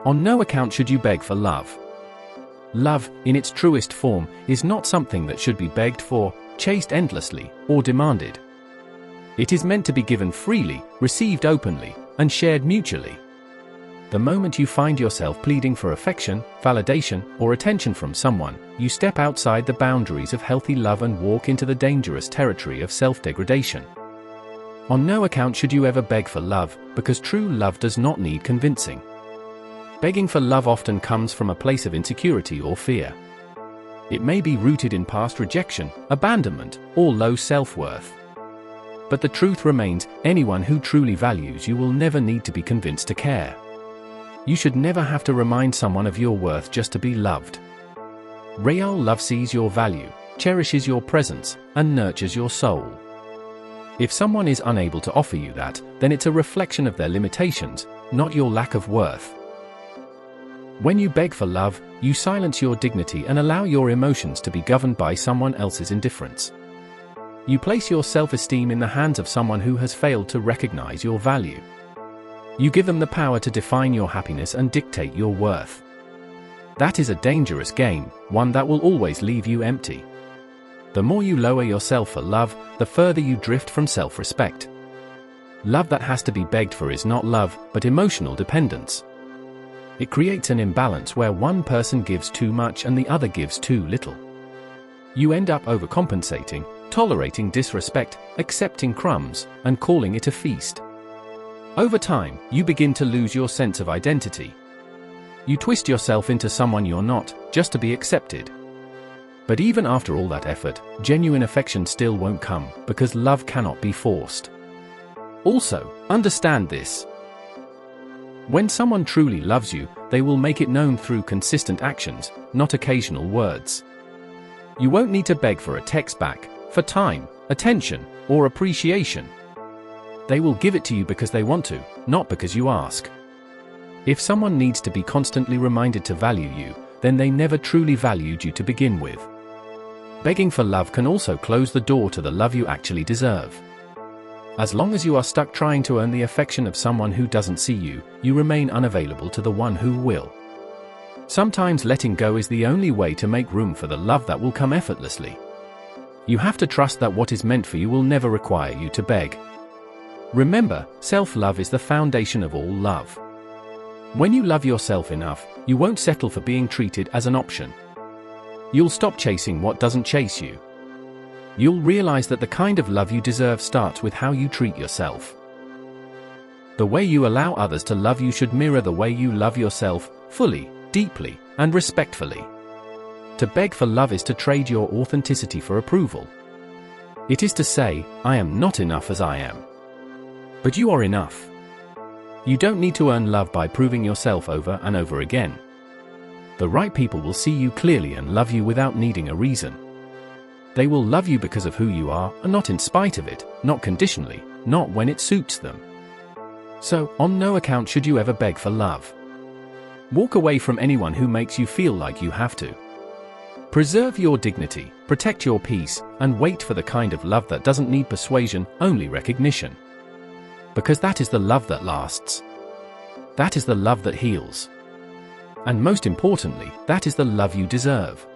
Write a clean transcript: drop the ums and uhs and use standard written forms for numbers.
On no account should you beg for love. Love, in its truest form, is not something that should be begged for, chased endlessly, or demanded. It is meant to be given freely, received openly, and shared mutually. The moment you find yourself pleading for affection, validation, or attention from someone, you step outside the boundaries of healthy love and walk into the dangerous territory of self-degradation. On no account should you ever beg for love, because true love does not need convincing. Begging for love often comes from a place of insecurity or fear. It may be rooted in past rejection, abandonment, or low self-worth. But the truth remains, anyone who truly values you will never need to be convinced to care. You should never have to remind someone of your worth just to be loved. Real love sees your value, cherishes your presence, and nurtures your soul. If someone is unable to offer you that, then it's a reflection of their limitations, not your lack of worth. When you beg for love, you silence your dignity and allow your emotions to be governed by someone else's indifference. You place your self-esteem in the hands of someone who has failed to recognize your value. You give them the power to define your happiness and dictate your worth. That is a dangerous game, one that will always leave you empty. The more you lower yourself for love, the further you drift from self-respect. Love that has to be begged for is not love, but emotional dependence. It creates an imbalance where one person gives too much and the other gives too little. You end up overcompensating, tolerating disrespect, accepting crumbs, and calling it a feast. Over time, you begin to lose your sense of identity. You twist yourself into someone you're not, just to be accepted. But even after all that effort, genuine affection still won't come, because love cannot be forced. Also, understand this. When someone truly loves you, they will make it known through consistent actions, not occasional words. You won't need to beg for a text back, for time, attention, or appreciation. They will give it to you because they want to, not because you ask. If someone needs to be constantly reminded to value you, then they never truly valued you to begin with. Begging for love can also close the door to the love you actually deserve. As long as you are stuck trying to earn the affection of someone who doesn't see you, you remain unavailable to the one who will. Sometimes letting go is the only way to make room for the love that will come effortlessly. You have to trust that what is meant for you will never require you to beg. Remember, self-love is the foundation of all love. When you love yourself enough, you won't settle for being treated as an option. You'll stop chasing what doesn't chase you. You'll realize that the kind of love you deserve starts with how you treat yourself. The way you allow others to love you should mirror the way you love yourself, fully, deeply, and respectfully. To beg for love is to trade your authenticity for approval. It is to say, I am not enough as I am. But you are enough. You don't need to earn love by proving yourself over and over again. The right people will see you clearly and love you without needing a reason. They will love you because of who you are, and not in spite of it, not conditionally, not when it suits them. So, on no account should you ever beg for love. Walk away from anyone who makes you feel like you have to. Preserve your dignity, protect your peace, and wait for the kind of love that doesn't need persuasion, only recognition. Because that is the love that lasts. That is the love that heals. And most importantly, that is the love you deserve.